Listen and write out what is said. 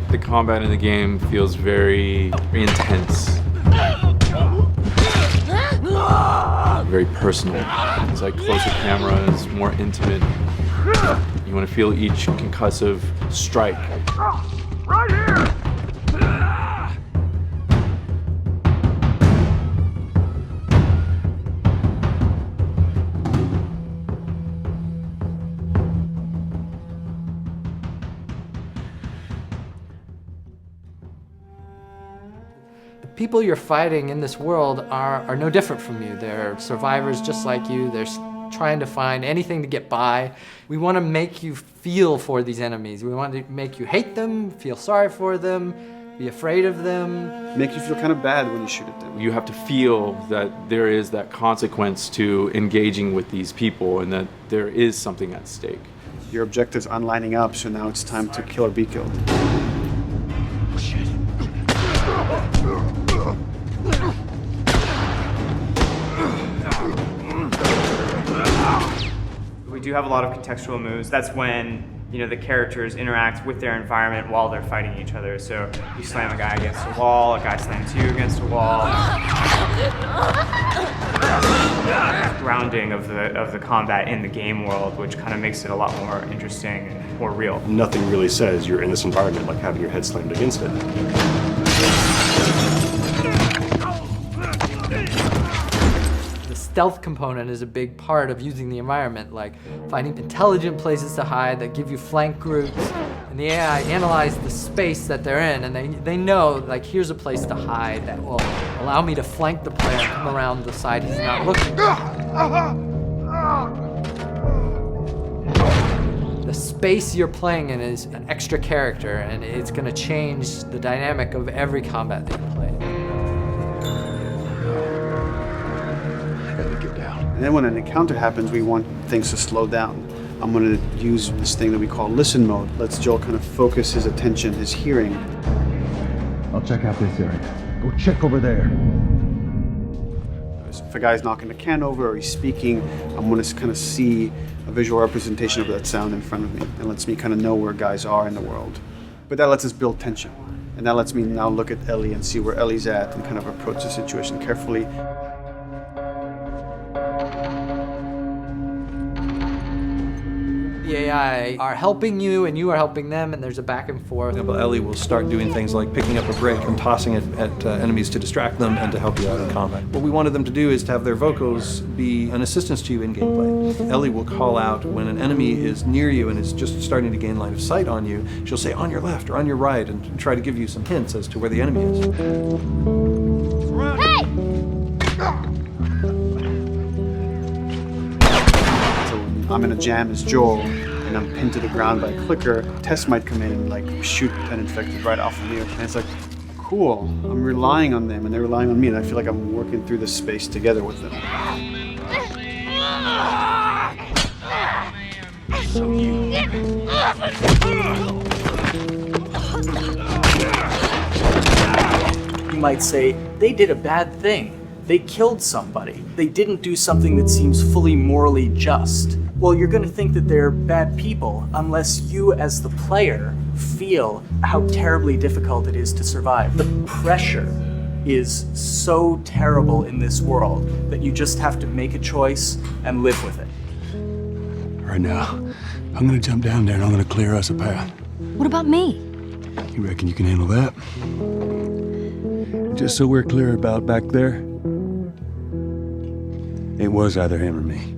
The combat in the game feels very intense. Very personal. It's like closer cameras, more intimate. You want to feel each concussive strike. Right here! The people you're fighting in this world are no different from you. They're survivors just like you. They're trying to find anything to get by. We want to make you feel for these enemies. We want to make you hate them, feel sorry for them, be afraid of them. Make you feel kind of bad when you shoot at them. You have to feel that there is that consequence to engaging with these people and that there is something at stake. Your objectives aren't lining up, so now it's time to kill or be killed. We do have a lot of contextual moves. That's when, you know, the characters interact with their environment while they're fighting each other. So you slam a guy against a wall, a guy slams you against a wall. Grounding of the combat in the game world, which kind of makes it a lot more interesting and more real. Nothing really says you're in this environment like having your head slammed against it. Stealth component is a big part of using the environment, like finding intelligent places to hide that give you flank groups. And the AI analyze the space that they're in, and they know, like, here's a place to hide that will allow me to flank the player and come around the side he's not looking. The space you're playing in is an extra character, and it's going to change the dynamic of every combat that you play. And then when an encounter happens, we want things to slow down. I'm going to use this thing that we call listen mode. Lets Joel kind of focus his attention, his hearing. I'll check out this area. Go check over there. If a guy's knocking a can over or he's speaking, I'm going to kind of see a visual representation of that sound in front of me. It lets me kind of know where guys are in the world. But that lets us build tension. And that lets me now look at Ellie and see where Ellie's at and kind of approach the situation carefully. The AI are helping you and you are helping them, and there's a back and forth. For example, Ellie will start doing things like picking up a brick and tossing it at enemies to distract them and to help you out in combat. What we wanted them to do is to have their vocals be an assistance to you in gameplay. Ellie will call out when an enemy is near you and is just starting to gain line of sight on you. She'll say on your left or on your right and try to give you some hints as to where the enemy is. Hey! So when I'm in a jam as Joel, and I'm pinned to the ground by a clicker, Tess might come in and like shoot an infected right off of me. And it's like, cool, I'm relying on them and they're relying on me, and I feel like I'm working through this space together with them. You might say, they did a bad thing. They killed somebody. They didn't do something that seems fully morally just. Well, you're going to think that they're bad people unless you, as the player, feel how terribly difficult it is to survive. The pressure is so terrible in this world that you just have to make a choice and live with it. Right now, I'm gonna jump down there and I'm gonna clear us a path. What about me? You reckon you can handle that? Just so we're clear about back there, it was either him or me.